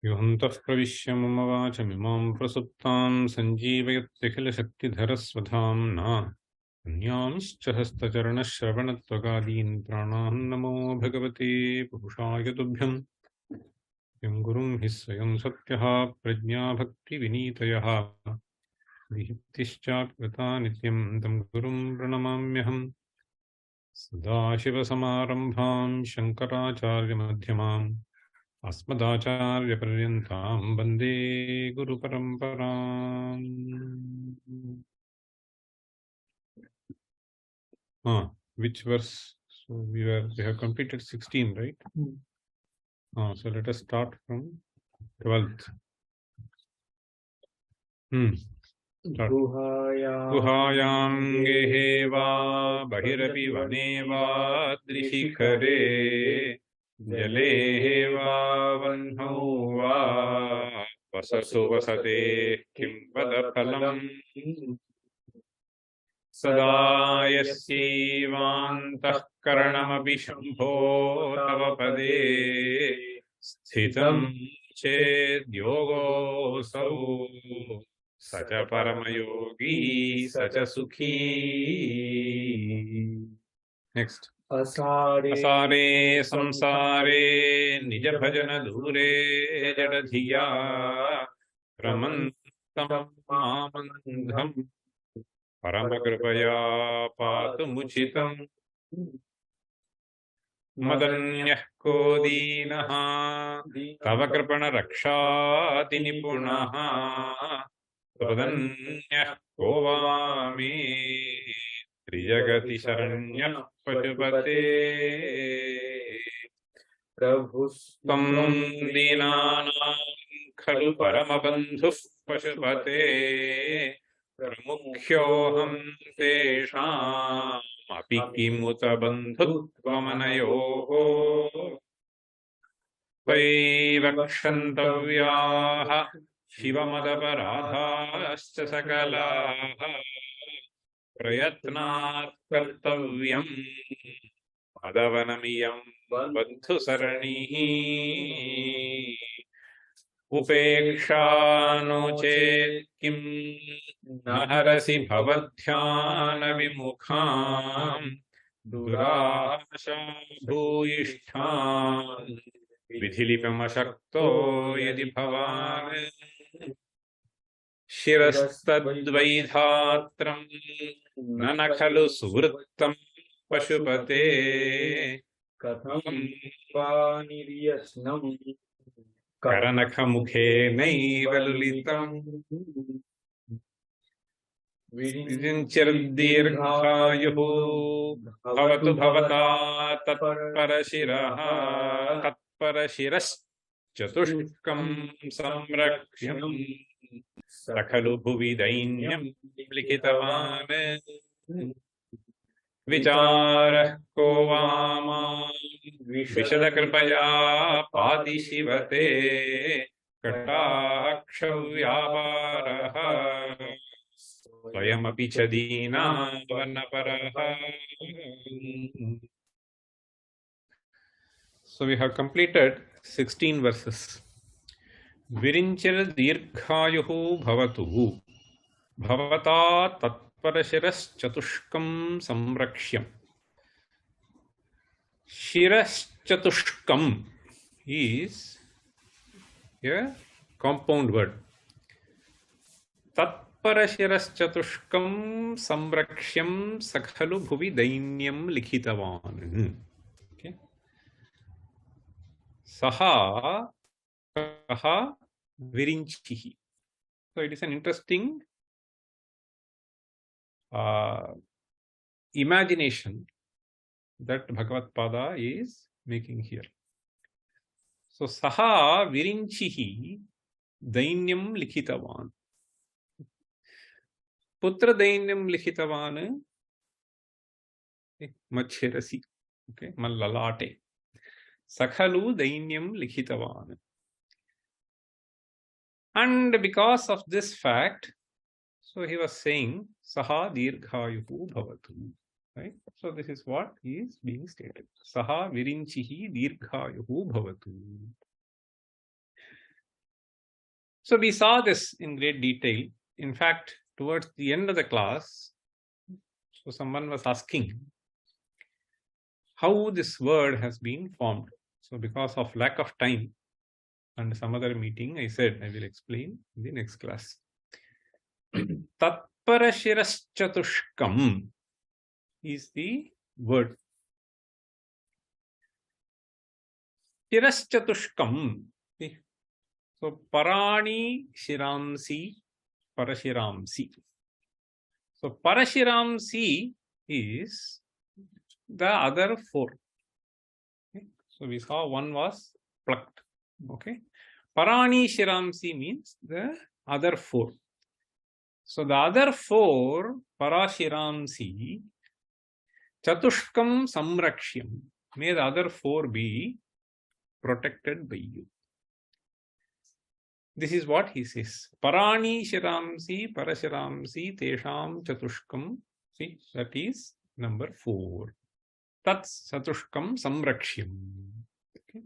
युहन्तः प्रविश्य मम वाचमिमां प्रसुप्तां सञ्जीवयत्यखिलशक्तिधरस्वधाम्ना अन्यांश्च हस्तचरणश्रवणत्वगादीन् प्राणान् नमो भगवते पुरुषाय तुभ्यम् यं गुरुं हि स्वयं सत्यः प्रज्ञाभक्तिविनीतयः विहितिश्चाप्यता नित्यं तं गुरुं प्रणमाम्यहम् सदाशिवसमारम्भां शङ्कराचार्यमध्यमाम् अस्मदाचार्यपर्यन्तां वन्दे गुरुपरम्पराम्. Which verse? So we have completed 16, right? So let us start from 12th. गुहायां गेहे वा बहिरपि वने वा द्रिशिखरे जले वा वह्नौ वा वससु वसते किं वद फलम् सदा यस्यैवान्तःकरणमपि शम्भो तव पदे स्थितं चेद्योगोऽसौ स च परमयोगी स च सुखी. नेक्स्ट. असारे संसारे निज भजन दूरे जडधिया रमन्तं मामन्धम् परमकृपया पातुमुचितम् मदन्यः को दीनः तव कृपणरक्षाति निपुणः त्वदन्यः को वा मे त्रिजगति शरण्यः पशुपते प्रभुस्त्वं दीनानां खलु परमबन्धुः पशुपते प्रमुख्योऽहं तेषामपि किमुत बन्धुत्वमनयोः त्वयैव शिवमदपराधाश्च सकलाः प्रयत्नात् कर्तव्यं मदवनमियं बन्धुसरणिः उपेक्षा नो चेत् किं न हरसि भवध्यानविमुखां दुराशा भूयिष्ठान् विधिलिपमशक्तो यदि भवान् शिरस्तद्वैधात्रं न खलु सुवृत्तं पशुपते कथं वा निर्यस्नं करनखमुखेनैव लुलितम् विरिञ्चिर्दीर्घायुः भवतु भवता तत्परशिरश्चतुष्कं संरक्ष्यम् स खलु भुवि दैन्यं लिखितवान् विचारः को वा मां विशदकृपया पाति शिवते कटाक्षव्यापारः स्वयमपि च दीनावनपरः. So we have completed 16 verses. Virinchir dirghayuhu bhavatu bhavata tatparashiraschatushkam samrakshyam. Shiraschatushkam is a compound word. Tatparashiraschatushkam samrakshyam sakhalu bhuvi dainyam likhitavan. Okay. Saha kaha virinchihi. So it is an interesting imagination that Bhagavad Pada is making here. So saha virinchihi dainyam likhitavan. Putra dainyam likhitavan Okay. Machirasi. Okay. Mallalate. Sakhalu Dainyam Likhitavan. And because of this fact, so he was saying, Saha Dirghayuhu Bhavatu. Right? So this is what is being stated. Saha Virinchihi Dirghayuhu Bhavatu. So we saw this in great detail. In fact, towards the end of the class, so someone was asking how this word has been formed. So because of lack of time and some other meeting, I said I will explain in the next class. Tatparashiraschatushkam is the word. Shiraschatushkam. So Parani Shiramsi Parashiramsi. So Parashiramsi is the other four. Okay. So we saw one was plucked. Okay. Parani Shiramsi means the other four. So the other four, Parashiramsi, Chatushkam Samrakshyam. May the other four be protected by you. This is what he says. Parani Shiramsi, Parashiramsi, Tesham Chatushkam. See, that is number 4. That's Chatushkam Samrakshyam. Okay.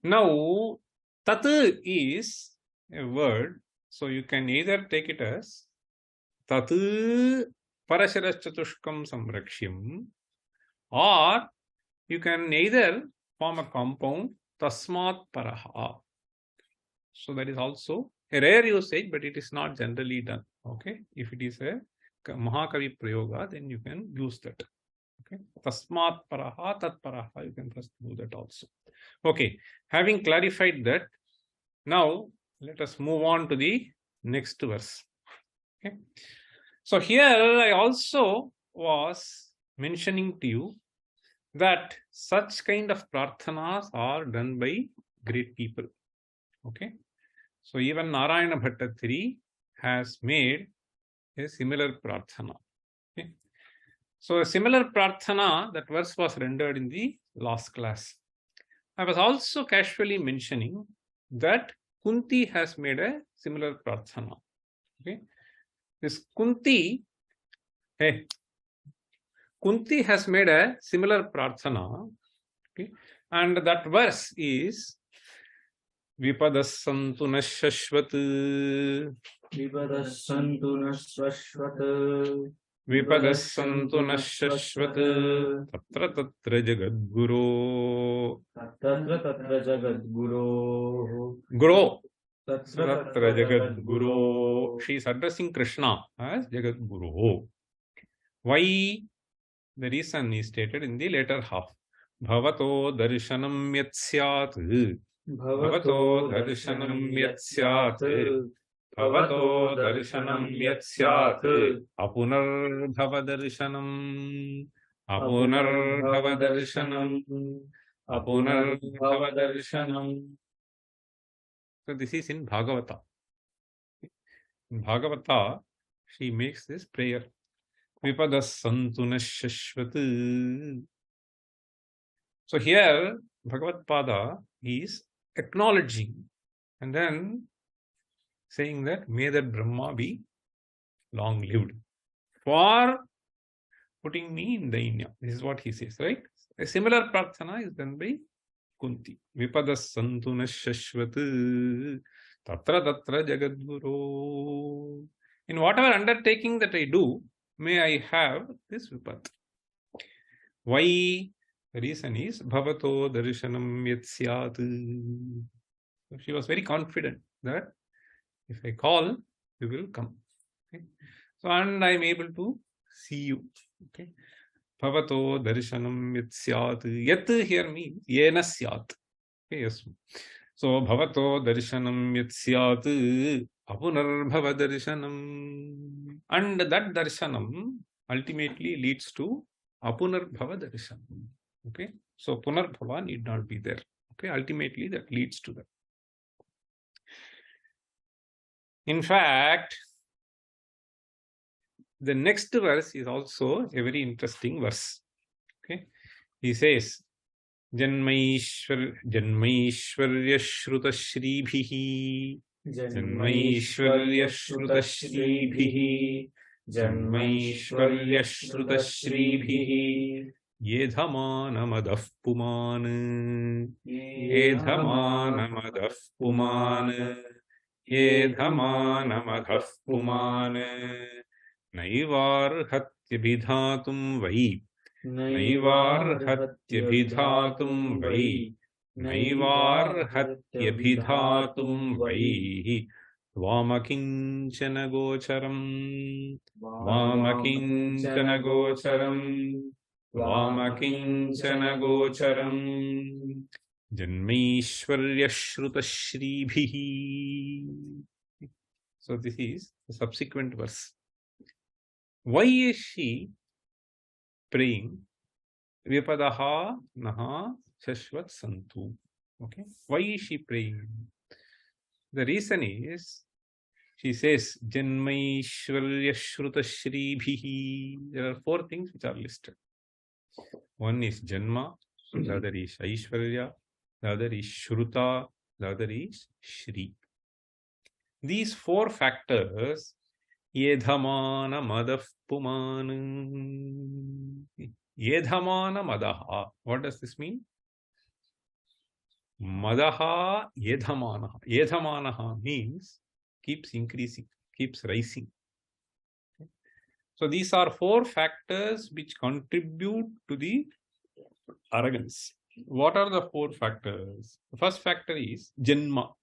Now, Tat is a word. So you can either take it as Tat Parashiraschatushkam Samrakshyam, or you can either form a compound Tasmat Paraha. So that is also a rare usage, but it is not generally done. Okay, if it is a Mahakavi Prayoga, then you can use that. Okay, Tasmat Paraha, Tat Paraha, you can first do that also. Okay, having clarified that, now let us move on to the next verse. Okay, so here I also was mentioning to you that such kind of prarthanas are done by great people. Okay, so even Narayana Bhattatiri has made a similar prarthana. Okay, so a similar prarthana, that verse was rendered in the last class. I was also casually mentioning that Kunti has made a similar prarthana. Okay, this Kunti has made a similar prarthana. Okay, and that verse is Vipadassantu nashashvat. Vipadassantu nashashvat. Vipadassantu nashashvat. Tatra tatra jagadguru. Tatra tatra jagadguru. Guru. Tatra jagadguru. She is addressing Krishna as Jagadguru. Why? The reason is stated in the later half. Bhavato darshanam yat syat. Bhavato darshanam yat syat. Bhavato darshanam yat syat. Apunar bhava darshanam. Apunar bhava darshanam. Apunar bhava darshanam. So this is in Bhagavata. In Bhagavata, she makes this prayer. Vipadassantu nashashvat. So here, Bhagavad Pada is acknowledging and then saying that may that Brahma be long lived for putting me in Dainya. This is what he says, right? A similar prarthana is done by Kunti. Vipadassantu nashashvat. Tatra tatra jagadguru. In whatever undertaking that I do, may I have this vipat. Why? The reason is Bhavato darshanam yat syat. So she was very confident that if I call, you will come. Okay. So, and I am able to see you. Okay. Bhavato darshanam yat syat. Yat here means yena syat. Okay, yes. So Bhavato darshanam yat syat. Apunar bhava darshanam. And that darshanam ultimately leads to Apunar bhava darshanam. Okay, so Punar bhava need not be there. Okay, ultimately that leads to that. In fact, the next verse is also a very interesting verse. Okay. He says, Janmaishwaryashrutashribihi Janmaishwaryashrutashribihi Janmaishwaryashrutashribihi Yedhamanamadaf puman Yedhamanamadaf puman Yedhamanamadaf puman Naivarhatyabhidhatum vai Naivarhatyabhidhatum vai Naivarhatyabhidhatum vai Vamakinchana gocharam Vamakinchana gocharam Vamakinchana gocharam Janmaishwaryashrutashribihi. So this is the subsequent verse. Why is she praying Vipadaha Naha Shashvat Santu? Okay. Why is she praying? The reason is, she says, Janmaishwaryashrutashribihi. There are 4 things which are listed. One is Janma, the other is Aishwarya, the other is Shruta, the other is Shri. These 4 factors, Yedhamana Madaf Puman. Yedhamana Madaha. What does this mean? Madaha Yedhamanaha. Yedhamanaha means keeps increasing, keeps rising. Okay. So these are 4 factors which contribute to the arrogance. What are the 4 factors? The first factor is Janma.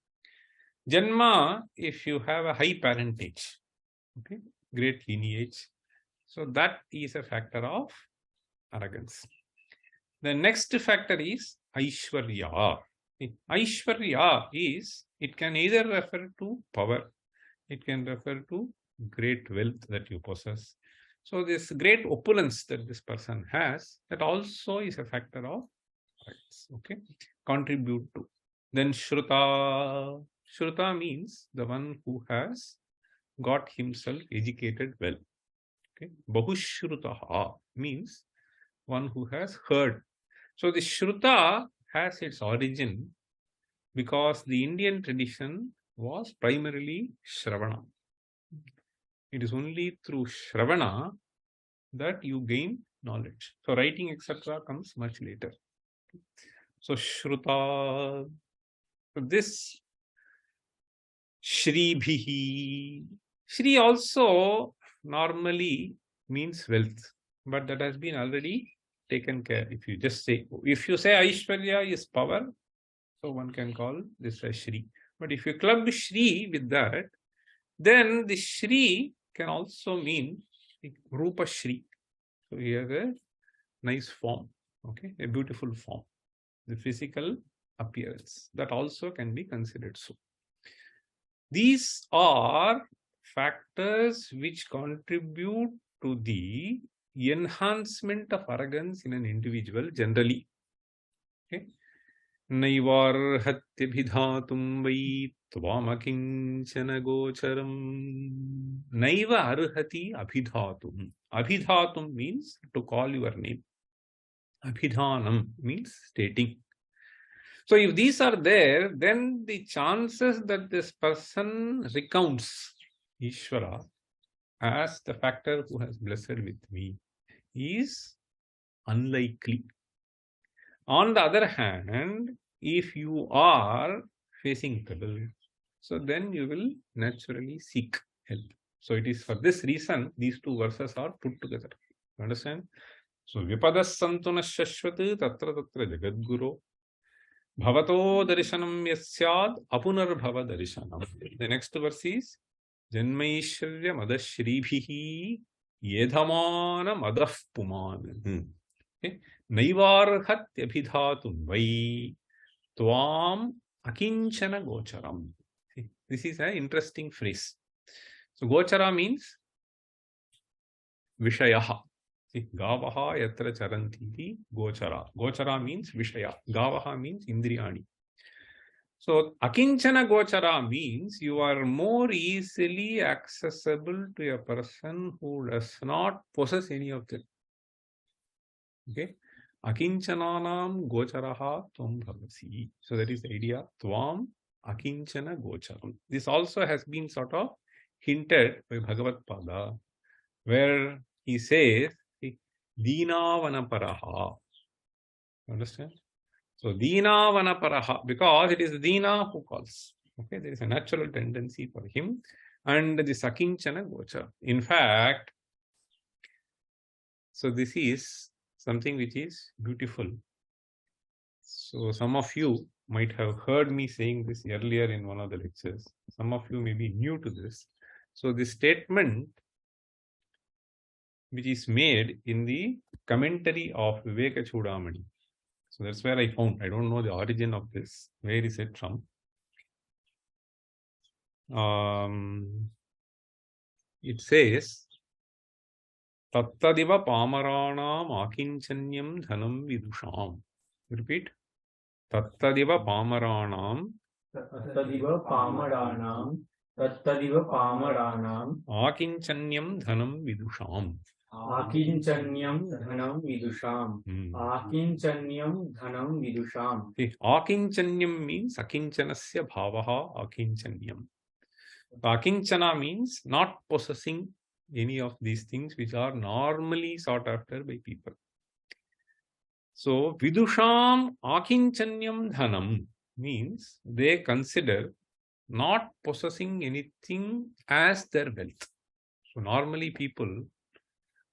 Janma, if you have a high parentage, okay, great lineage, so that is a factor of arrogance. The next factor is Aishwarya. Aishwarya is, it can either refer to power, it can refer to great wealth that you possess. So this great opulence that this person has, that also is a factor of arrogance. Okay, contribute to. Then Shruta. Shruta means the one who has got himself educated well. Okay, Bahushrutaha means one who has heard. So the Shruta has its origin because the Indian tradition was primarily Shravana. It is only through Shravana that you gain knowledge. So writing, etc. comes much later. So Shruta. So this Shribihi. Shri also normally means wealth, but that has been already taken care. If you say Aishwarya is power, so one can call this as Shri. But if you club Shri with that, then the Shri can also mean Rupa Shri. So he has a nice form, okay, a beautiful form, the physical appearance. That also can be considered so. These are factors which contribute to the enhancement of arrogance in an individual generally. Okay. Naivarhatyabhidhatum vai tvamakinchana gocharam. Naiva arhati abhidhatum. Abhidhatum means to call your name. Abhidhanam means stating. So if these are there, then the chances that this person recounts Ishvara as the factor who has blessed with me is unlikely. On the other hand, if you are facing trouble, so then you will naturally seek help. So it is for this reason these 2 verses are put together. You understand? So Vipadas Santuna Shashvat Tatra Tatra Jagadguru Bhavato Darshanam Yasyad Apunarbhava Darshanam. The next verse is Janmaishwarya Madashribihi Yedhamana Madaf Puman. Okay. Naivarhatyabhidhatum vai Tvam Akinchana Gocharam. See, this is an interesting phrase. So Gochara means Vishayaha. See, Gavaha yatra charanti Gochara. Gochara means Vishaya. Gavaha means Indriyani. So Akinchana Gochara means you are more easily accessible to a person who does not possess any of them. Okay. akinchananam gocharaha tvam bhavasi. So that is the idea. Tvam akinchana gocharam. This also has been sort of hinted by Bhagavad Pada, where he says, Deenavanaparaha. Understand? So Deenavanaparaha, because it is Deena who calls. Okay, there is a natural tendency for him, and the Sakinchana Gocha. In fact, so this is something which is beautiful. So some of you might have heard me saying this earlier in one of the lectures. Some of you may be new to this. So this statement, which is made in the commentary of Viveka Chudamani. So that's where I found. I don't know the origin of this. Where is it from? It says, Tattadiva Pamaranam Akinchanyam Dhanam Vidusham. Repeat. Tattadiva Pamaranam Tattadiva Pamaranam Akinchanyam Dhanam Vidusham. Akinchanyam Dhanam Vidusham. Akinchanyam Dhanam Vidusham. Akinchanyam means Akinchanasya Bhavaha Akinchanyam. Akinchana means not possessing any of these things which are normally sought after by people. So Vidusham Akinchanyam Dhanam means they consider not possessing anything as their wealth. So normally people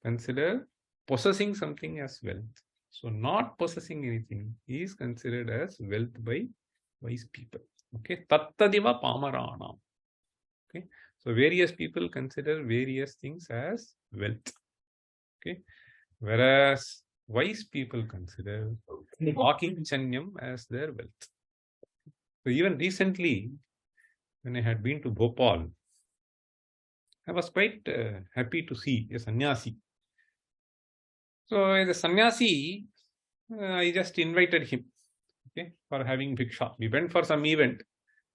consider possessing something as wealth. So not possessing anything is considered as wealth by wise people. Okay, Tattadiva Pamaranam. Okay, so various people consider various things as wealth. Okay, whereas wise people consider Akinchanyam as their wealth. So even recently, when I had been to Bhopal, I was quite happy to see a sannyasi. So the sannyasi, I just invited him, okay, for having bhiksha. We went for some event.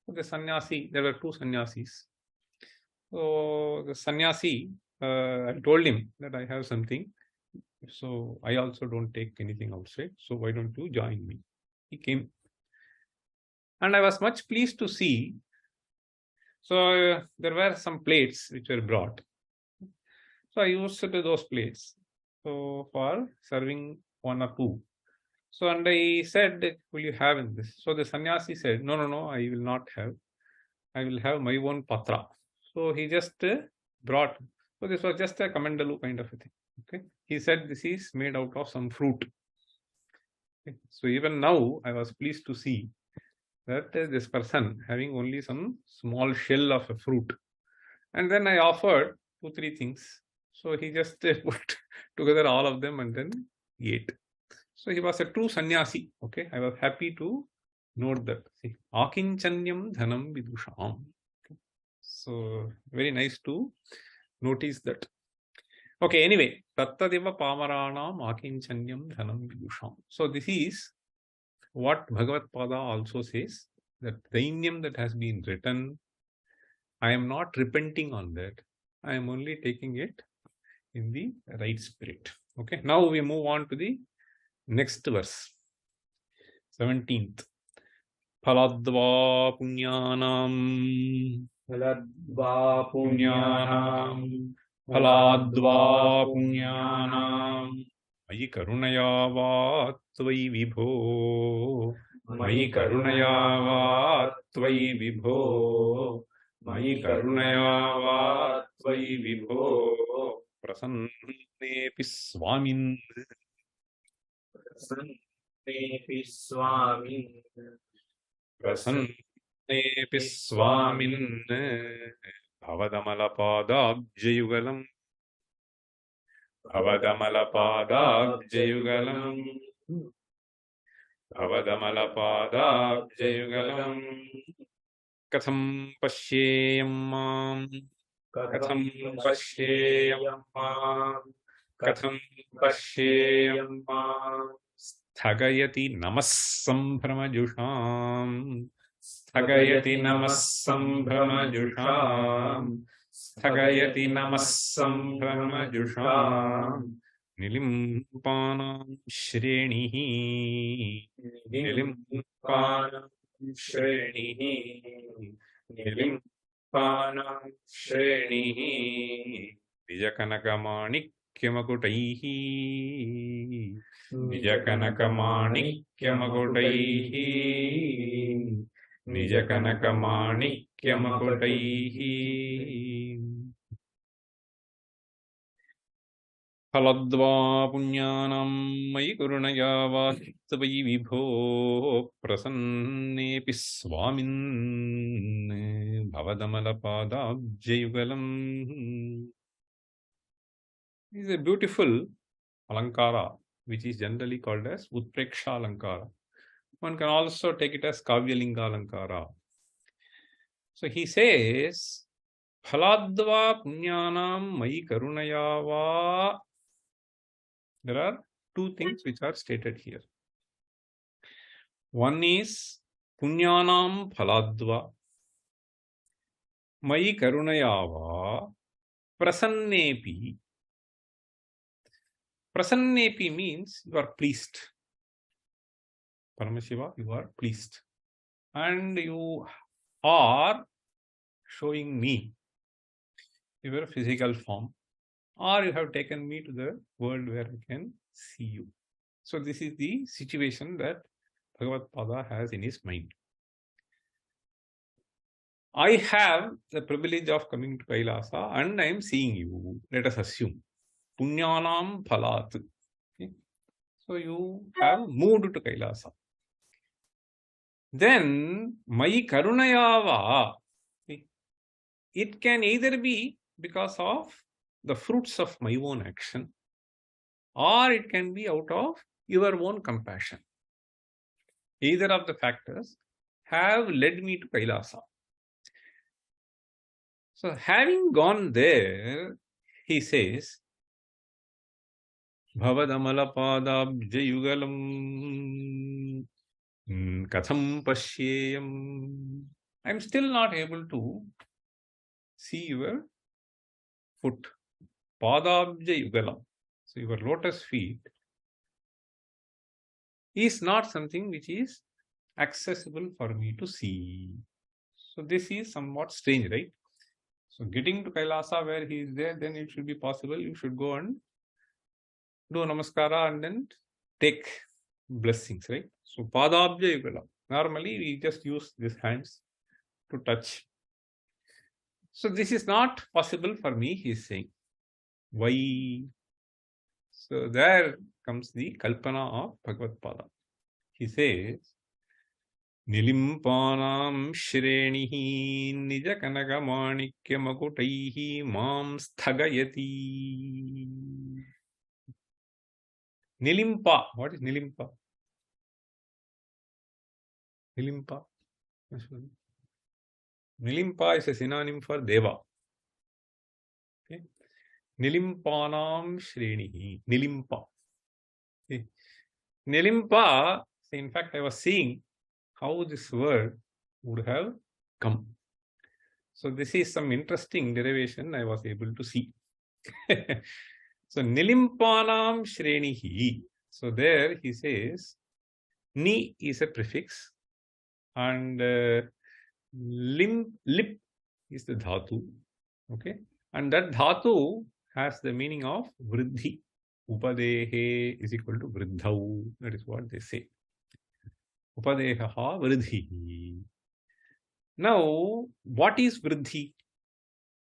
So the sannyasi, there were two sannyasis. So the sannyasi, I told him that I have something. So I also don't take anything outside. So why don't you join me? He came. And I was much pleased to see. So there were some plates which were brought. So I used those plates. So for serving one or two. So and I said, will you have in this? So the sannyasi said, no, I will not have. I will have my own patra. So he just brought. So this was just a kamandalu kind of a thing. Okay. He said this is made out of some fruit. Okay. So even now I was pleased to see that this person having only some small shell of a fruit. And then I offered 2-3 things. So he just put together all of them and then ate. So he was a true sannyasi. Okay, I was happy to note that. See, Akinchanyam Dhanam Vidusham. Okay. So very nice to notice that. Okay, anyway, Tattadiva Pamaranam Akinchanyam Dhanam Vidusham. So this is what Bhagavad Pada also says, that Dainyam that has been written, I am not repenting on that. I am only taking it in the right spirit. Okay, now we move on to the next verse, 17th. Phaladva punyanam. Phaladva punyanam. Phaladva punyanam. Mayi karunaya vatvai vibho. Mayi karunaya vatvai vibho. Mayi karunaya vatvai vibho. Prasannepi swamin. Prasannepi swamin. Prasannepi swamin. Bhavadamalapadaabjayugalam. Bhavadamalapadaabjayugalam. Bhavadamalapadaabjayugalam. Katham pashyeyam mam. Katham pashyeyam mam. Katham pashyeyam mam. Sthagayati namassambhramajusham. Sthagayati namassambhramajusham. Sthagayati namassambhramajusham. Nilimpanam Shrenihi. Nilimpanam Shrenihi. Nilimpanam Shrenihi. Vijakanakamanikyamakutaihi. Nijakanakamanikyamakutaihi. Nijakanakamanikyamakutaihi. Phaladva punyanam mayi kurunaya vastavai vibho prasannepi swamin bhavadamalapadabjayugalam. This is a beautiful alankara, which is generally called as Utpreksha alankara. One can also take it as Kavyalinga alankara. So he says, Phaladva punyanam mayi karunaya va. There are two things which are stated here. One is punyanam phaladva mayi karunaya va prasannepi. Prasannepi means you are pleased. Paramashiva, you are pleased. And you are showing me your physical form, or you have taken me to the world where I can see you. So this is the situation that Bhagavad Pada has in his mind. I have the privilege of coming to Kailasa and I am seeing you. Let us assume. Punyanam phalat. Okay. So you have moved to Kailasa. Then, Mayi Karunayava. It can either be because of the fruits of my own action, or it can be out of your own compassion. Either of the factors have led me to Kailasa. So, having gone there, he says, Bhavadamalapadabjayugalam katham pashyeyam. I am still not able to see your foot. Padabjayugalam. So, your lotus feet is not something which is accessible for me to see. So, this is somewhat strange, right? So, getting to Kailasa where he is there, then it should be possible. You should go and do namaskara and then take blessings, right? So, Padabjayugalam. Normally, we just use these hands to touch. So, this is not possible for me, he is saying. Why? So, there comes the Kalpana of Bhagavad Pada. He says, Nilimpanam Shrenihi Nijakanagamanikyamakutaihi Mam Sthagayati. Nilimpa. What is Nilimpa? Nilimpa. Nilimpa is a synonym for Deva. Okay. Nilimpanam Shrenihi. Nilimpa. Okay. Nilimpa, in fact, I was seeing how this word would have come. So, this is some interesting derivation I was able to see. So, Nilimpanam Shrenihi. So, there he says, Ni is a prefix and lip is the dhatu. Okay. And that dhatu has the meaning of vriddhi. Upadehe is equal to vriddhau. That is what they say. Upadehaha vriddhi. Now, what is vriddhi?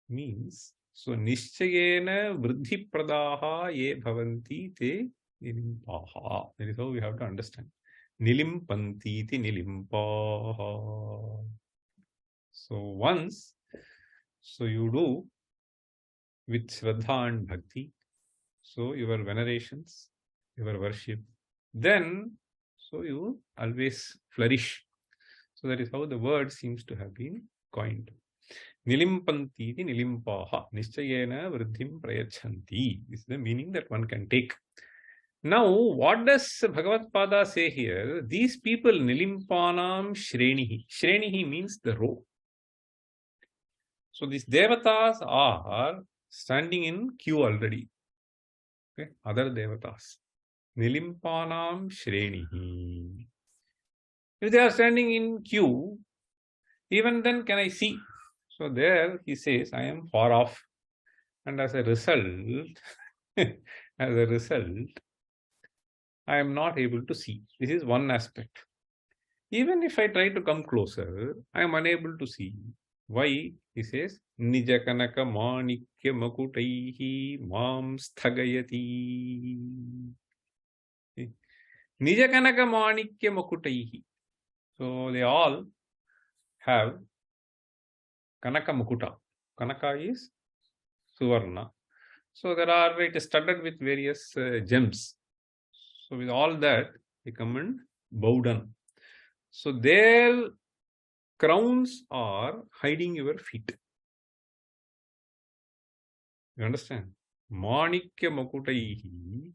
Means, so nishchayena vriddhi pradaha ye bhavanti te nilimpaha. That is how we have to understand. Nilimpanti ti nilimpaha. So once, so you do with Shraddha and Bhakti, so your venerations, your worship, then so you always flourish. So that is how the word seems to have been coined. Nilimpanti ti nilimpaha. Nishchayena vriddhim prayachanti. This is the meaning that one can take. Now, what does Bhagavad Pada say here? These people, Nilimpanam Shrenihi. Shrenihi means the row. So, these devatas are standing in queue already. Okay, other devatas. Nilimpanam Shrenihi. If they are standing in queue, even then can I see? So there he says, I am far off. And as a result, I am not able to see. This is one aspect. Even if I try to come closer, I am unable to see. Why? He says, Nijakanaka manikya makutaihi mam sthagayati. Nijakanaka manikya makutaihi. So they all have Kanaka Mukuta. Kanaka is Suvarna. So it is studded with various gems. So with all that, they come and bow down. So their crowns are hiding your feet. You understand? Manikya Makutaihi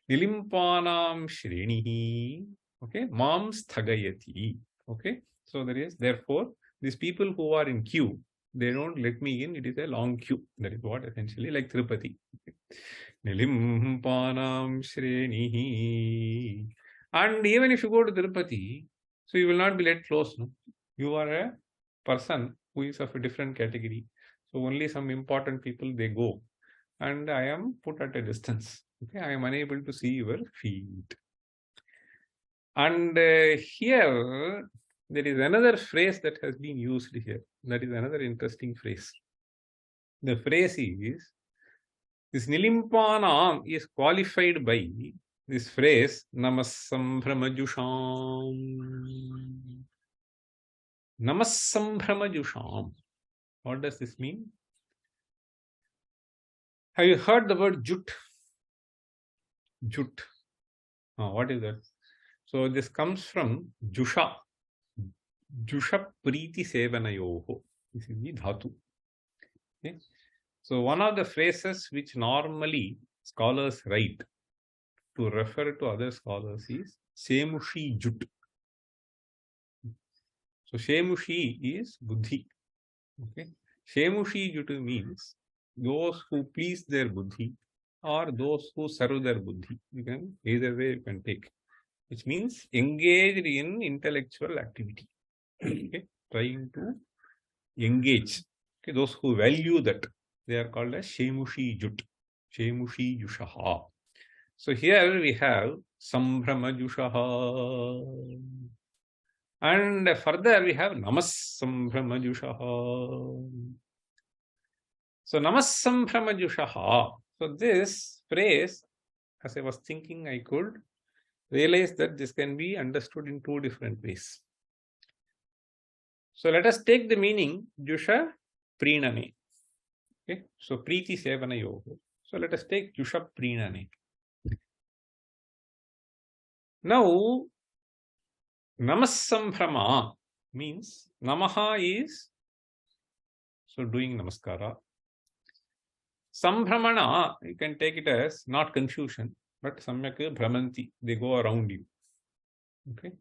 Nilimpanam Shrenihi. Okay, Mam Sthagayati. Okay, so therefore, these people who are in queue, they don't let me in. It is a long queue. That is what essentially, like Tirupati. Nilimpanam Shrenihi. And even if you go to Tirupati, so you will not be let close. No? You are a person who is of a different category. So only some important people they go. And I am put at a distance. Okay, I am unable to see your feet. And here, there is another phrase that has been used here. That is another interesting phrase. The phrase is, this Nilimpanam is qualified by this phrase, Namasambhramajusham. Namasambhramajusham. What does this mean? Have you heard the word jut? Jut. What is that? So this comes from Jusha. Jusha Priti Sevanayoho. This is the dhatu. Okay. So one of the phrases which normally scholars write to refer to other scholars is Semushi Jut. So Shemushi is Buddhi. Okay. Shemushi Jut means those who please their Buddhi or those who serve their Buddhi. You can either way you can take. Which means engaged in intellectual activity. Okay. Trying to engage. Okay. Those who value that, they are called as Shemushi Jut. Shemushi Jushaha. So here we have Sambhrama Jushaha. And further we have Namas Sambhrama Jushaha. So Namas Sambhrama Jushaha. So this phrase, as I was thinking, I could realize that this can be understood in two different ways. So let us take the meaning Jusha Prinane. Okay, so Priti Sevana Yoga. So let us take Jusha Prinane. Now, Namassambhrama means Namaha is so doing Namaskara. Sambhramana, you can take it as not confusion, but Samyak Brahmanti, they go around you. Okay.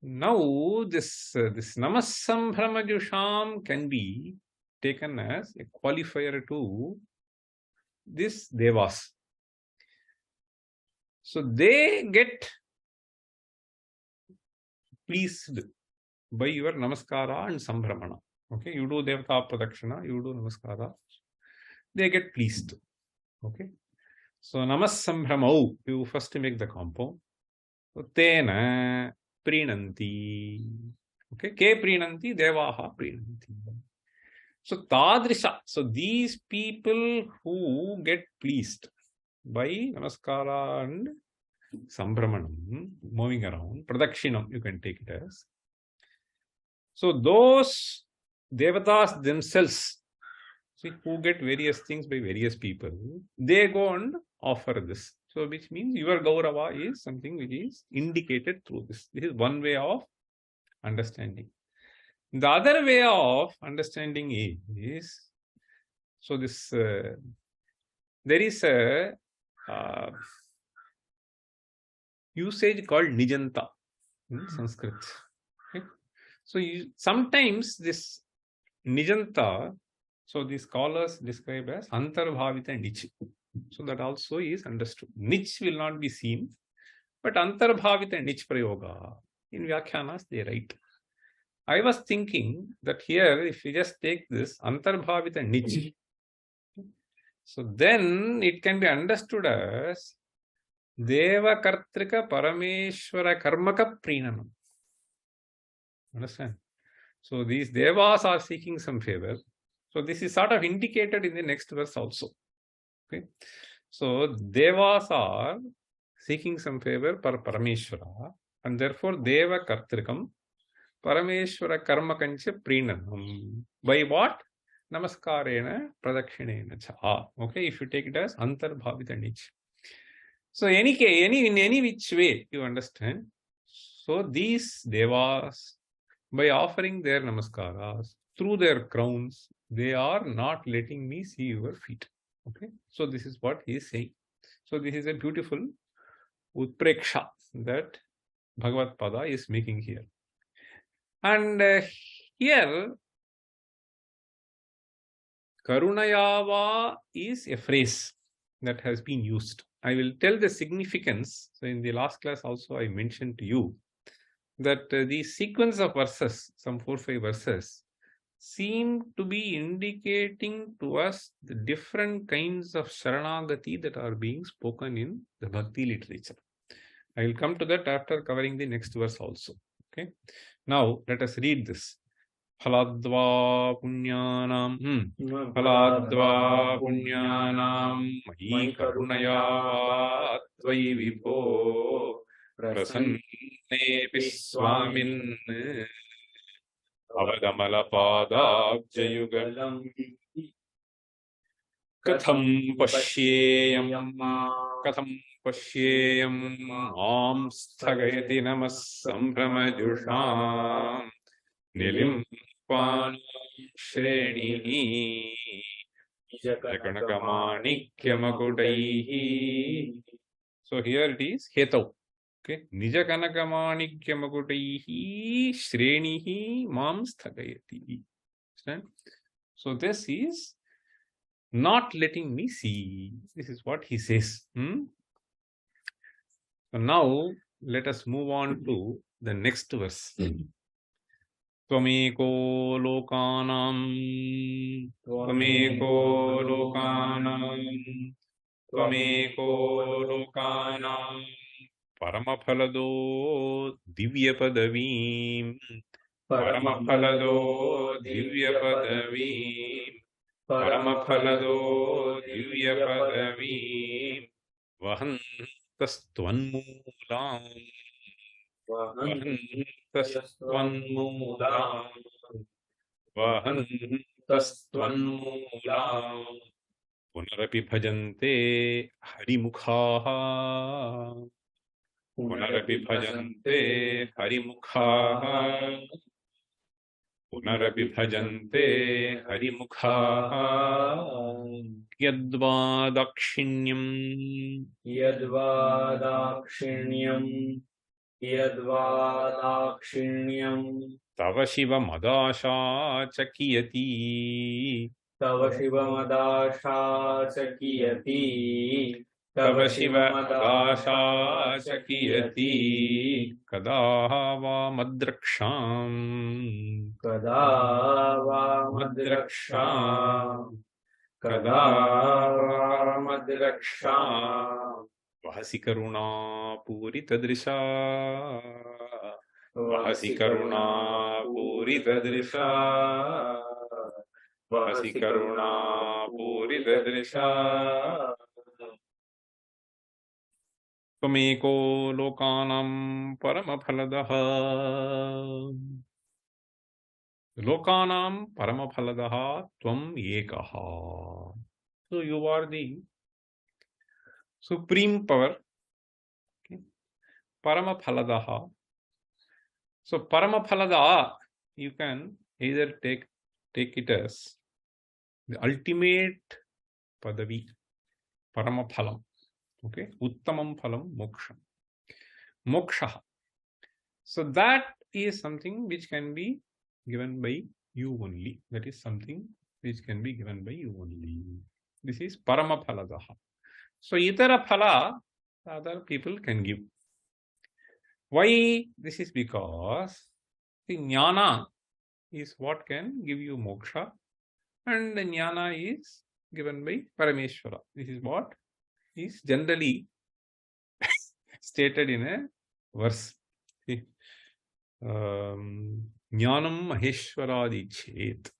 Now, this Namassambhramajusham can be taken as a qualifier to this Devas. So they get pleased by your Namaskara and Sambhramana. Okay, you do Devata Pradakshina, you do Namaskara. They get pleased. Okay. So Namassambhramau, you first make the compound. So Tena Prinanti. Okay, Ke Prinanti, Devaha Prinanti. So Tadrisha. So these people who get pleased by Namaskara and Sambhramanam, moving around, Pradakshinam, you can take it as. So those Devatas themselves, see, who get various things by various people, they go and offer this. So which means your Gaurava is something which is indicated through this. This is one way of understanding. The other way of understanding is, so this, there is a usage called Nijanta in Sanskrit. Okay? So sometimes this Nijanta, so the scholars describe as Antarbhavita Nich. So that also is understood. Nich will not be seen, but antarbhavita nich prayoga. In Vyakyanas they write. I was thinking that here, if we just take this antarbhavita nich, so then it can be understood as Deva Kartrika Parameshwara Karmaka Prinanam. Understand? So these devas are seeking some favor. So this is sort of indicated in the next verse also. Okay. So devas are seeking some favor for Parameshwara, and therefore Deva Kartrikam Parameshwara Karmakancha Prinanam. By what? Namaskarena Pradakshina cha. Okay, if you take it as Antarbhavita Nich. So in any which way you understand. So these devas, by offering their namaskaras through their crowns, they are not letting me see your feet. Okay, so this is what he is saying. So this is a beautiful utpreksha that Bhagavad Pada is making here. And here, Karunayava is a phrase that has been used. I will tell the significance. So in the last class also I mentioned to you that the sequence of verses, some 4-5 verses, seem to be indicating to us the different kinds of Saranagati that are being spoken in the Bhakti literature. I will come to that after covering the next verse also. Okay. Now let us read this. Phaladva punyanam Phaladva punyanam Mahi karunaya Tvai vipo Prasannepi swamin Avadamalapadaabjayugalam Katham pashyeyam Am sthagayati namas sambramajusham Nilim Panam Shreni Jakanakamanikyamakutaihi. So here it is Hetau. Okay. Nijakanakamanikyamakutaihi Shrenihi Mam Sthagayati. Understand? So this is not letting me see. This is what he says. So now let us move on to the next verse. Tvameko lokanam Paramaphalado Divyapadavim Paramaphalado Divyapadavim Vahantastvannmulam Vahantastvannmulam Punarapi bhajante harimukhaha Punarapi bhajante harimukhaha Punarapi bhajante harimukhaha Yadva dakshinyam Tava shiva madasha chakiyati Tava shiva madasha chakiyati Kada va madraksham Vahasi karuna purita drisha Vahasi karuna purita drisha Vahasi karuna purita drisha Tvameko lokanam paramaphaladaha Lokanam paramaphaladaha tvam ekaha. So you are the supreme power. Okay. Paramaphaladaha. So paramaphalada, you can either take it as the ultimate padavi, paramaphalam. Okay, uttamam phalam moksha. So that is something which can be given by you only. That is something which can be given by you only. This is paramaphaladaha. So itara phala, other people can give. Why? This is because the jnana is what can give you moksha, and the jnana is given by Parameshwara. This is what is generally stated in a verse. See, jnanam maheshwaradi chet.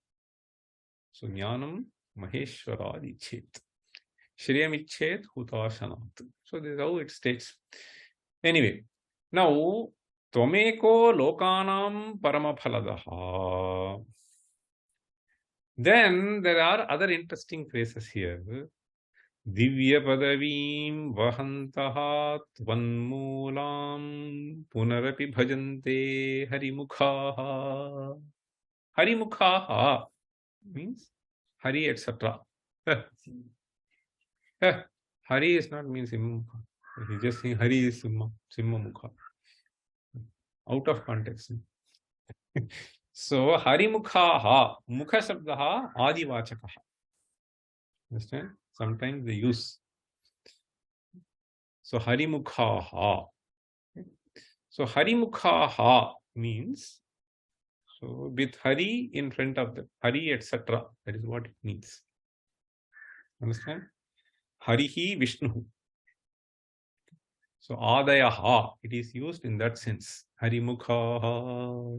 So jnanam maheshwaradi chet. Shriyamichet hutashanat. So this is how it states. Anyway, now Tvameko lokanam paramaphaladaha. Then there are other interesting phrases here. Divya padavim vahantaha tvanmulam punarapi bhajante harimukhaha. Harimukhaha means Hari, etc. Hari is not means Simha. He just saying Hari is Simha, Simha Mukha. Out of context. So Harimukhaha, Mukha Shabdaha, Adivachakaha. Understand? Sometimes they use. So Harimukhaha. So Harimukhaha means, so with Hari in front of them, Hari, etc. That is what it means. Understand? Harihi Vishnu. So Adayaha, it is used in that sense. Harimukhaha.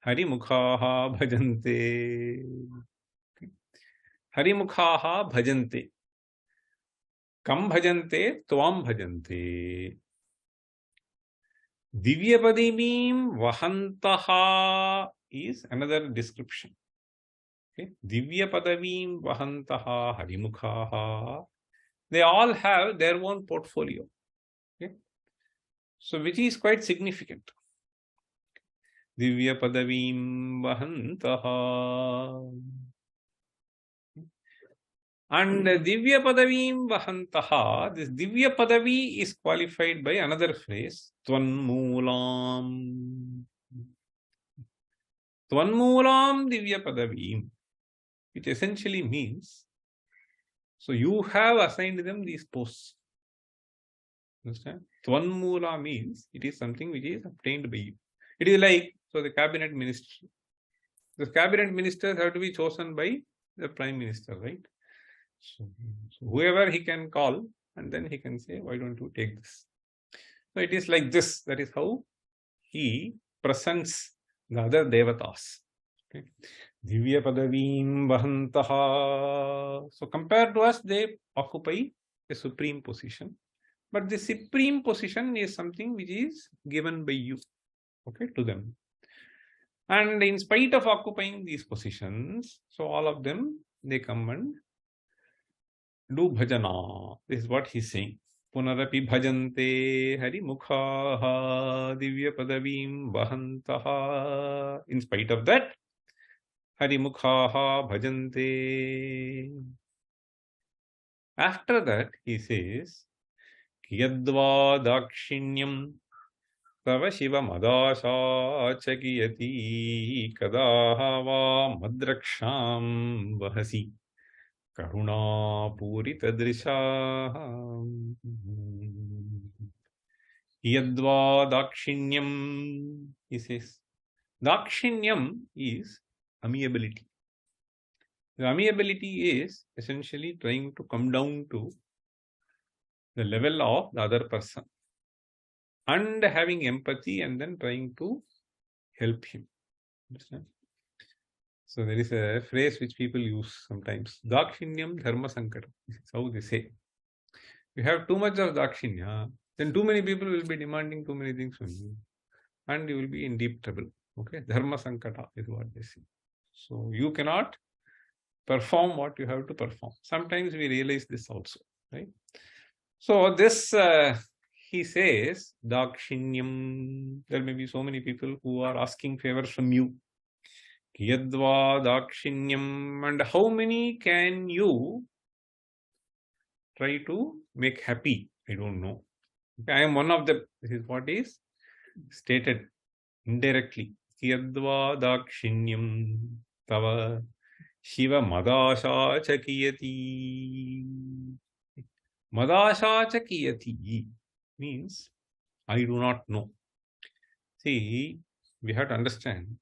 Harimukhaha bhajante. Harimukhaha bhajante. Kam bhajante, tvam bhajante. Divyapadimim vahantaha is another description. Okay. Divyapadavim vahantaha harimukhaha. They all have their own portfolio. Okay. So which is quite significant. Divyapadavim vahantaha. And Divya Padavim Vahantaha, this Divya Padavi is qualified by another phrase, Tvanmulam. Tvanmulam Divya Padavim, which essentially means, so you have assigned them these posts. Understand? Tvanmula means it is something which is obtained by you. It is like, so the cabinet minister. The cabinet ministers have to be chosen by the prime minister, right? So whoever he can call, and then he can say, why don't you take this? So it is like this. That is how he presents the other devatas. Okay. Divya padavim vahantaha. So compared to us, they occupy a supreme position. But the supreme position is something which is given by you, okay, to them. And in spite of occupying these positions, so all of them, they come and do bhajana. This is what he's saying. Punarapi bhajante harimukhaha divya padavim vahantaha. In spite of that, harimukhaha bhajante. After that, he says, Kiyadva dakshinyam tava shiva madasha chakiyati kadaha va madraksham vahasi. Karuna puri tadrisha. Yadva dakshinyam, he says. Dakshinyam is amiability. The amiability is essentially trying to come down to the level of the other person and having empathy and then trying to help him. Understand? So there is a phrase which people use sometimes. Dakshinyam dharma sankata. This is how they say. You have too much of dakshinya, then too many people will be demanding too many things from you. And you will be in deep trouble. Okay? Dharma sankata is what they say. So you cannot perform what you have to perform. Sometimes we realize this also. Right? So this, he says, dakshinyam. There may be so many people who are asking favors from you. Yadva dakshinyam, and how many can you try to make happy? I don't know. Okay, I am one of them. This is what is stated indirectly. Yadva dakshinyam tava shiva madasha chakiyati. Madashacha kiyati means I do not know. See, we have to understand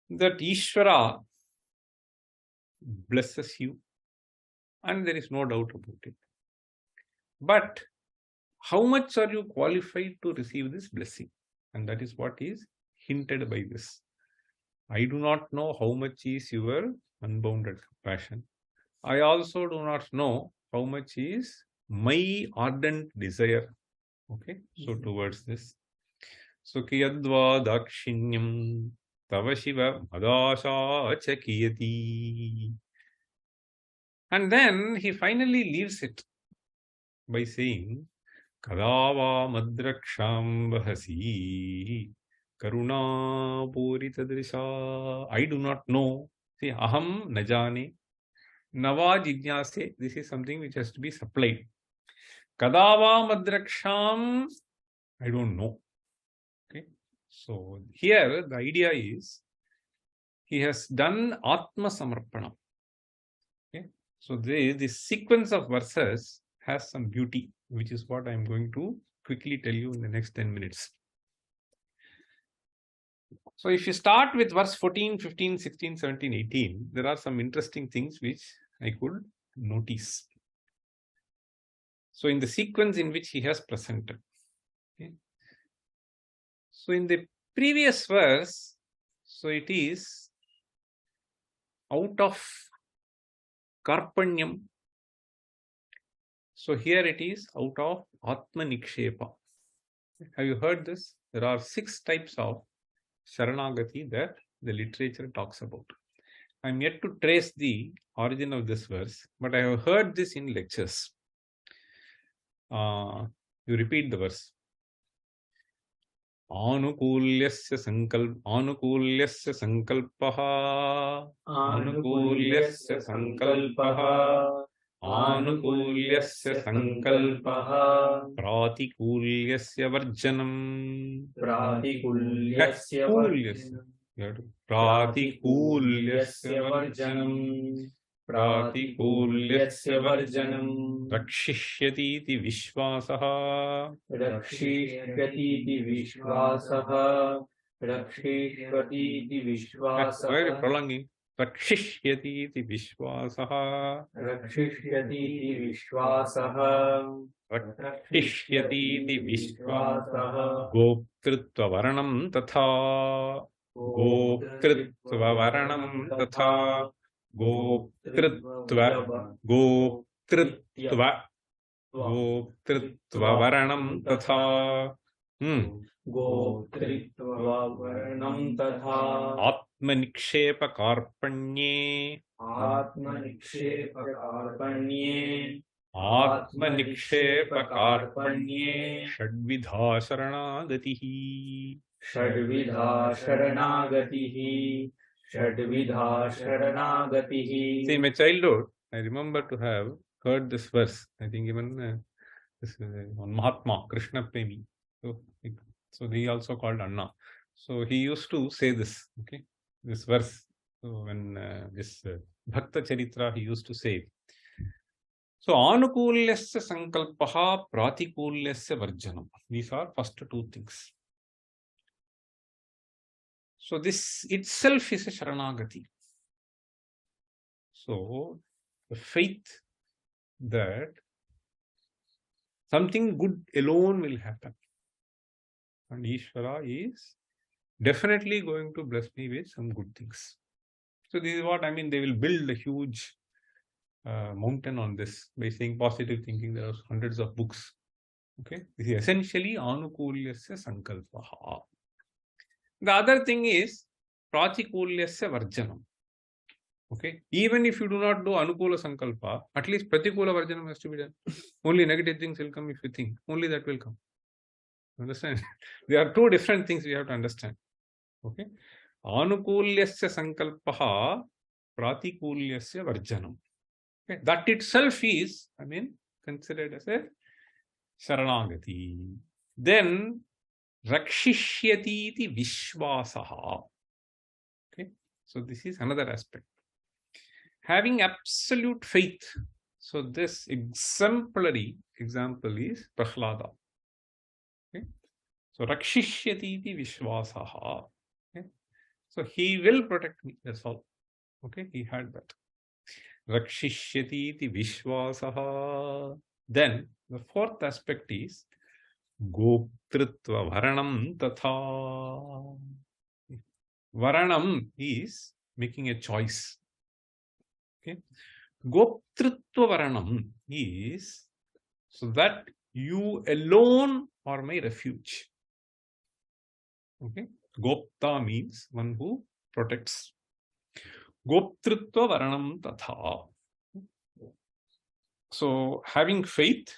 that Ishvara blesses you, and there is no doubt about it. But how much are you qualified to receive this blessing? And that is what is hinted by this. I do not know how much is your unbounded compassion. I also do not know how much is my ardent desire. Okay, so towards this. So kiyadva dakshinyam tava shiva madasha cha kiyati. And then he finally leaves it by saying, Kadava madraksham vahasi karuna puritadrisha. I do not know. See, aham najane. Nava jigyase. This is something which has to be supplied. Kadava madraksham. I don't know. Okay. So here the idea is he has done Atma Samarpana. Okay. So this sequence of verses has some beauty, which is what I am going to quickly tell you in the next 10 minutes. So if you start with verse 14, 15, 16, 17, 18, there are some interesting things which I could notice. So in the sequence in which he has presented. Okay. So in the previous verse, so it is out of Karpanyam. So here it is out of Atma Nikshepa. Have you heard this? There are 6 types of Saranagati that the literature talks about. I am yet to trace the origin of this verse, but I have heard this in lectures. You repeat the verse. Anukulyasya sankalpaha anukulyasya sankalpaha anukulyasya sankalpaha pratikulyasya varjanam pratikulyasya varjanam rakshishyati vishvasaha very prolonging rakshishyati vishvasaha goptritva varanam tatha goptritva varanam tatha Atmanikshepa karpanye Shadvidha sharanagatihi. See, in my childhood, I remember to have heard this verse. I think even this on Mahatma, Krishna Premi. So he also called Anna. So he used to say this, okay, this verse. So when this Bhakta Charitra, he used to say. So Anukulyasya sankalpaha pratikulyasya varjanam. These are first 2 things. So this itself is a Sharanagati. So the faith that something good alone will happen. And Ishvara is definitely going to bless me with some good things. So this is what I mean. They will build a huge mountain on this by saying positive thinking. There are hundreds of books. Okay, this is essentially Anukulyasya sankalpaha. The other thing is Pratikulyasya varjanam. Okay, even if you do not do Anukula sankalpa, at least Pratikula varjanam has to be done. Only negative things will come if you think. Only that will come. Understand? There are 2 different things we have to understand. Okay, Anukulyasya sankalpaha Pratikulyasya varjanam. Okay, that itself is, I mean, considered as a Sharanagati. Then Rakshishyati iti vishvasaha. Okay, so this is another aspect. Having absolute faith So this exemplary example is Prahlada. Okay? So Rakshishyati iti Vishwasaha. Okay? So he will protect me. That's all. Okay, he had that. Rakshishyati iti Vishwasaha. Then the fourth aspect is Goptritva Varanam Tatha. Varanam is making a choice. Okay. Goptritva Varanam is so that you alone are my refuge. Okay. Gopta means one who protects. Goptritva Varanam Tatha. So having faith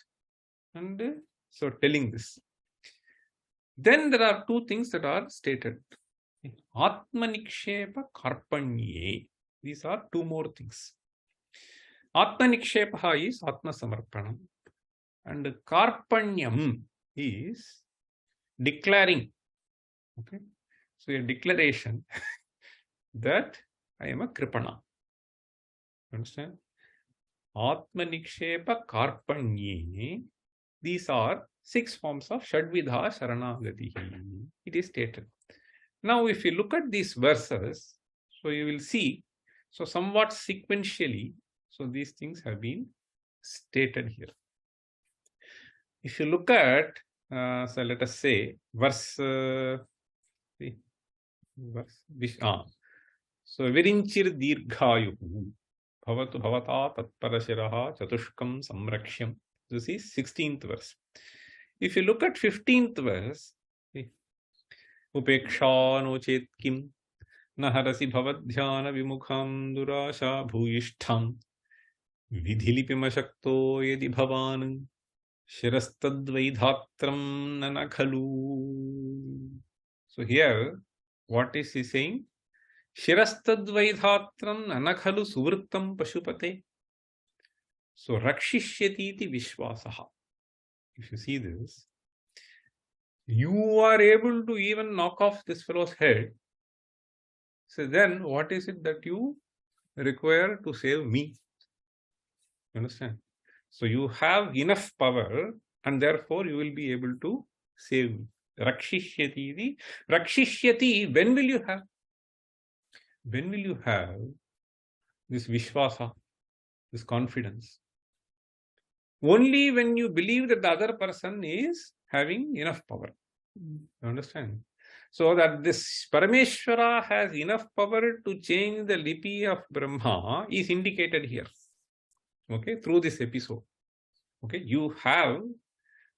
and so telling this. Then there are two things that are stated. Atmanikshepa Karpanye. These are two more things. Atmanikshepa is Atma Samarpanam. And Karpanyam is declaring. Okay. So a declaration that I am a Kripana. Understand? Atmanikshepa Karpanye. These are 6 forms of Shadvidha Saranagati. It is stated. Now, if you look at these verses, so you will see, so somewhat sequentially, so these things have been stated here. If you look at, so let us say, verse, so Virinchir Dirghayuhu, Bhavatu Bhavata Tatparashiraha Chatushkam Samraksham. This is 16th verse. If you look at 15th verse, Upeksha no chet kim naharasi bhavadhyana vimukham durasha bhuyishtham vidhilipimashakto yadi bhavan shirastadvaidhatram nanakhalu. So here, what is he saying? Shirastadvaidhatram nanakhalu suvrittam pashupate. So rakshishyati iti vishwasaha. If you see this, you are able to even knock off this fellow's head. So then what is it that you require to save me? You understand? So you have enough power and therefore you will be able to save me. Rakshishyati. Rakshishyati, when will you have? When will you have this vishwasa, this confidence? Only when you believe that the other person is having enough power. You understand? So that this Parameshwara has enough power to change the lipi of Brahma is indicated here. Okay, through this episode. Okay, you have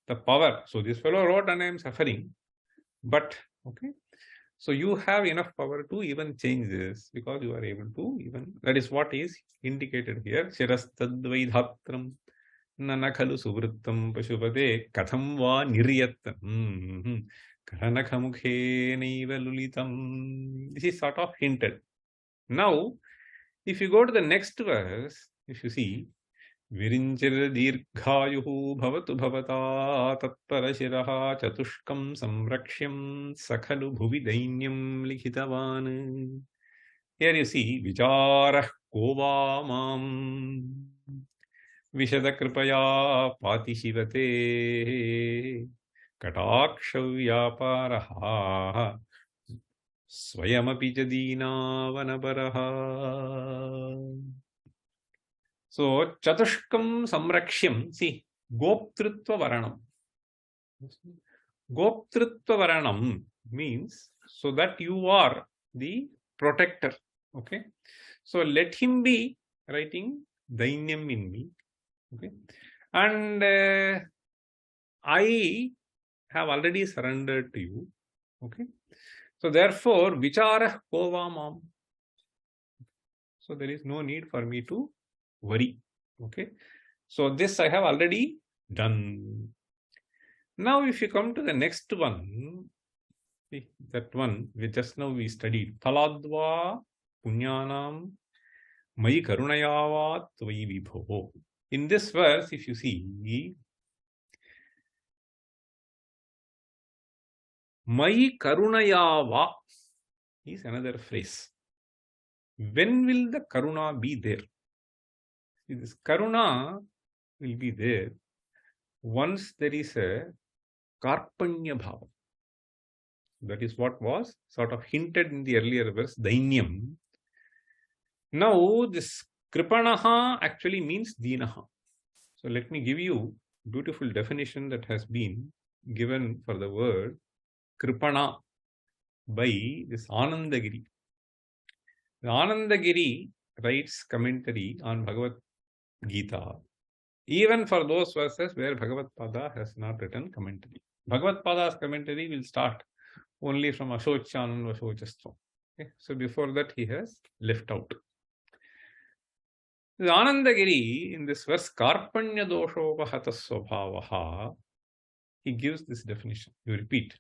the power. So this fellow wrote and I am suffering. But, okay, so you have enough power to even change this because you are able to even, that is what is indicated here. Shirastadvaidhatram nanakhalu suvrittam pashupade katham va niryatam karanakhamukhe naiva lulitam. This is sort of hinted. Now, if you go to the next verse, if you see, Virinchir dirghayuhu bhavatu bhavata tatparashiraha chatushkam samrakshyam sakhalu bhuvi dainyam likhitavan. Here you see, vicharah kova mam Vishadakripaya pati shivate katakshavyaparaha swayamapi jadina vanaparaha. So, Chatushkam Samrakshyam, see, Goptritva Varanam. Goptritva Varanam means so that you are the protector. Okay. So, let him be writing Dainyam in me. Okay. And I have already surrendered to you. Okay. So, therefore, Vicharah Kovamam. So, there is no need for me to worry. Okay. So, this I have already done. Now, if you come to the next one, see, that one we just now we studied. Taladva punyanam mai karunayavat tvai vibho. In this verse, if you see, mai karunayava is another phrase. When will the karuna be there? This karuna will be there once there is a karpanya bhava. That is what was sort of hinted in the earlier verse, dainyam. Now this kripanaha actually means dinaha. So let me give you a beautiful definition that has been given for the word kripana by this Anandagiri. The Anandagiri writes commentary on Bhagavad Gita, even for those verses where Bhagavad Pada has not written commentary. Bhagavad Pada's commentary will start only from Ashochanam Vashochastvam. Okay? So before that he has left out. The Anandagiri in this verse, Karpanya Doshopahata Swabhavaha, he gives this definition. You repeat.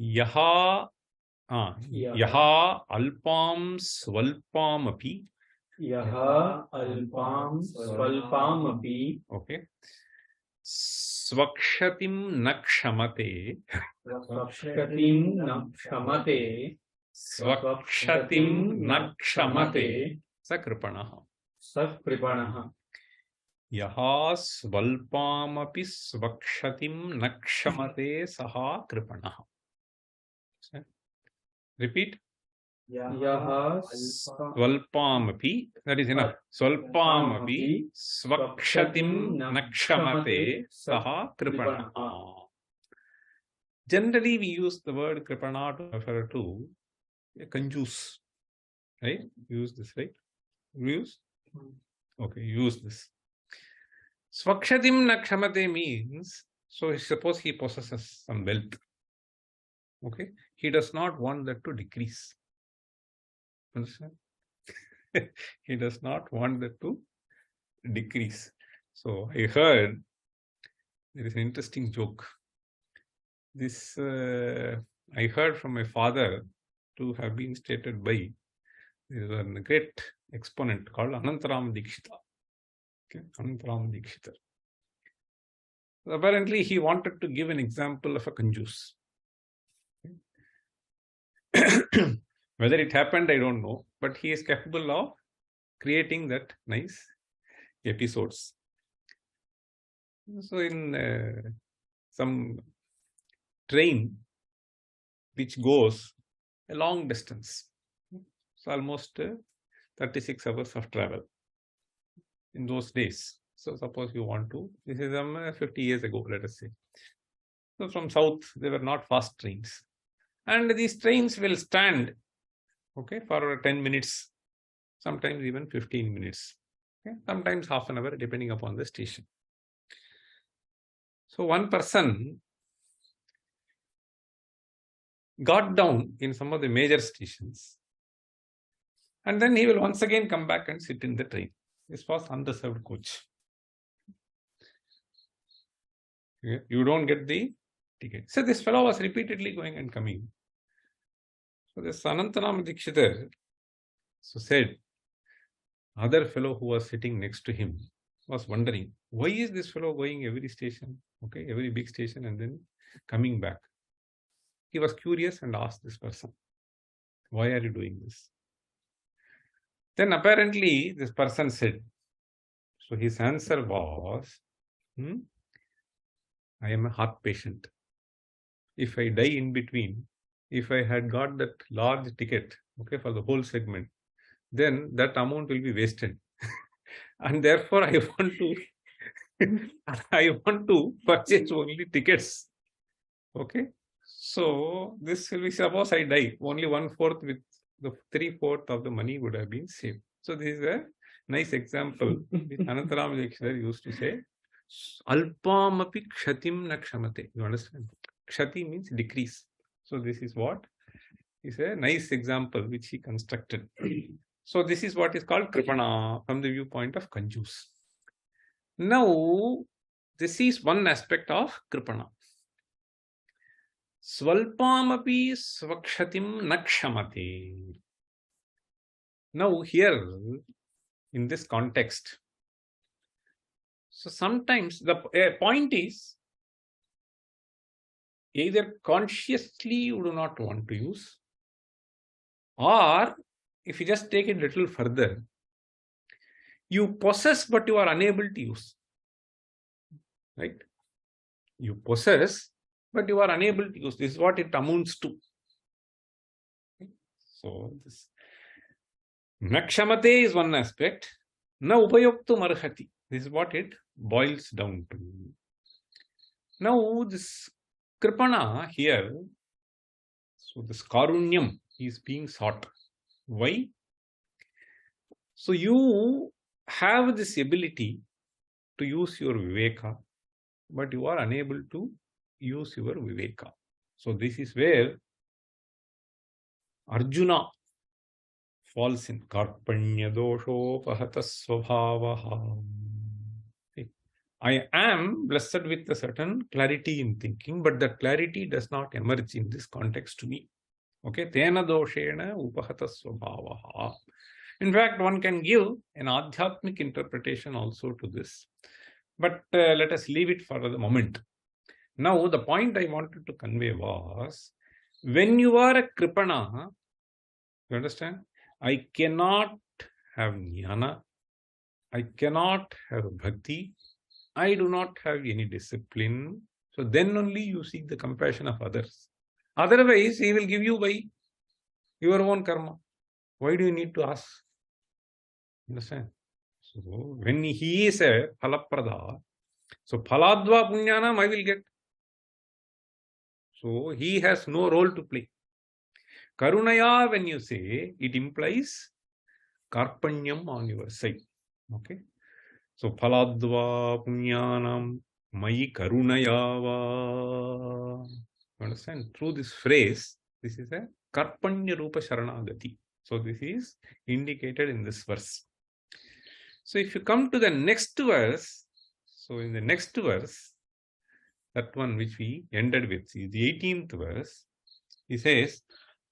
Yaha alpam swalpam api. Yaha alpam swalpam api. Okay. Svakshatim nakshamate. Svakshatim nakshamate. Svakshatim nakshamate. Sakripanaha. Sakripanaha. Yaha svalpamapi svakshatim nakshamate saha kripanaha. Repeat. Yaha Svalpamapi, that is enough. Svalpamapi svakshatim nakshamate saha kripanaha. Generally, we use the word kripana to refer to a conjuice. Right? Use this, right? Use? Okay, use this. Svakshatim nakshamate means, so suppose he possesses some wealth. Okay? He does not want that to decrease. Understand? He does not want that to decrease. So I heard there is an interesting joke. This I heard from my father to have been stated by a great exponent called Anantaram Dikshita. Okay, Anantaram Dikshita. Apparently, he wanted to give an example of a conjuice. Okay. Whether it happened, I don't know, but he is capable of creating that nice episodes. So in some train which goes a long distance, so almost 36 hours of travel in those days. So suppose you want to, this is 50 years ago, let us say. So from south, they were not fast trains. And these trains will stand, okay, for 10 minutes, sometimes even 15 minutes, okay? Sometimes half an hour, depending upon the station. So one person got down in some of the major stations, and then he will once again come back and sit in the train. This was unreserved coach. Okay? You don't get the ticket. So this fellow was repeatedly going and coming. So this Anantaram Dikshita said, other fellow who was sitting next to him was wondering, why is this fellow going every station, okay, every big station and then coming back? He was curious and asked this person, why are you doing this? Then apparently this person said, so his answer was, I am a heart patient. If I die in between, if I had got that large ticket, okay, for the whole segment, then that amount will be wasted. And therefore I want to purchase only tickets. Okay. So this will be, suppose I die, only 1/4 with the 3/4 of the money would have been saved. So this is a nice example. Anantaram Dikshita used to say, Alpamapi kshatim nakshamate. You understand? Kshati means decrease. So this is what is a nice example which he constructed. So this is what is called kripana from the viewpoint of conjuice. Now, this is one aspect of kripana. Swalpamapi svakshatim nakshamate. Now here, in this context, so sometimes the point is, either consciously you do not want to use, or if you just take it a little further, You possess, but you are unable to use. Right? You possess, but you are unable to use. This is what it amounts to. So, this Nakshamate is one aspect. Na upayoktu marhati. This is what it boils down to. Now, this Kripana here, so this Karunyam is being sought. Why? So, you have this ability to use your Viveka, but you are unable to use your Viveka. So, this is where Arjuna falls in Karpanya dosho pahata svabhavaha. I am blessed with a certain clarity in thinking, but that clarity does not emerge in this context to me. Okay, tena doshena upahata svabhavaha. In fact, one can give an adhyatmic interpretation also to this, but let us leave it for the moment. Now, the point I wanted to convey was, when you are a Kripana, you understand, I cannot have jnana, I cannot have bhakti, I do not have any discipline. So then only you seek the compassion of others. Otherwise, he will give you by your own karma. Why do you need to ask? Understand? So when he is a phalaprada, so phaladva punyanam I will get. So he has no role to play. Karunaya, when you say, it implies karpanyam on your side. Okay. So phaladva punyanam mai karunayava. You understand? Through this phrase, this is a karpanya rupa sharanagati. So this is indicated in this verse. So if you come to the next verse, so in the next verse, that one which we ended with is the 18th verse. He says,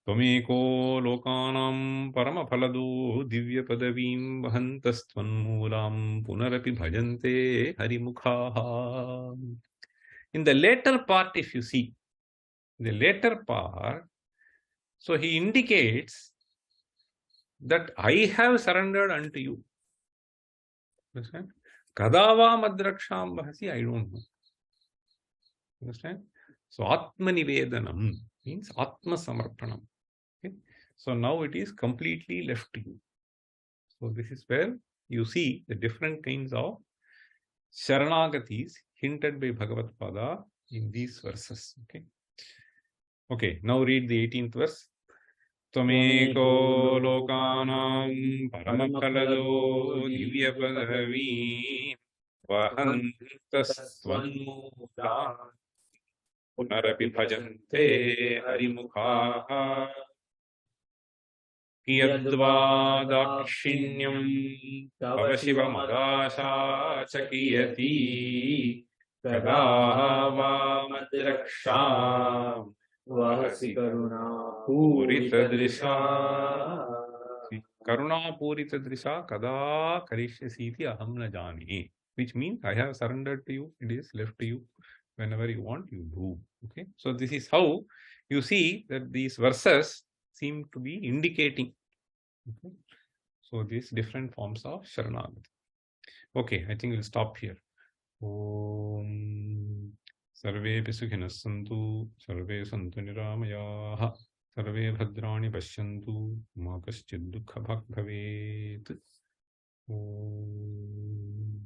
Tvameko lokanam paramaphalado divya padavim vahantastvanmulam punarapi bhajante harimukhaha. In the later part, if you see, the later part, so he indicates that I have surrendered unto you. Understand? Kadava madraksham bahasi, I don't know. Understand? So Atma Nivedanam means Atma Samarpanam. Okay? So now it is completely left to you. So this is where you see the different kinds of Sharanagatis hinted by Bhagavad Pada in these verses. Okay. Okay, now read the 18th verse. Tvameko lokanam paramaphalado divyapadavi vahantastvannmulam punarapi bhajante harimukhaha kiyadva dakshinyam tava shivamadasha chakiyati kada vamadraksham vahasi karuna puritadrisha. Karuna puritadrisha kada karishyasiti aham na jani. Which means I have surrendered to you. It is left to you. Whenever you want, you do. Okay. So this is how you see that these verses seem to be indicating. Okay. So these different forms of Sharanagati. Okay, I think we'll stop here. Om Sarve Pisukhinas Santu, Sarve Santu Niramayaha, Sarve Bhadrani Pashyantu, Ma Kaschid Dukha Bhag Bhavet. Om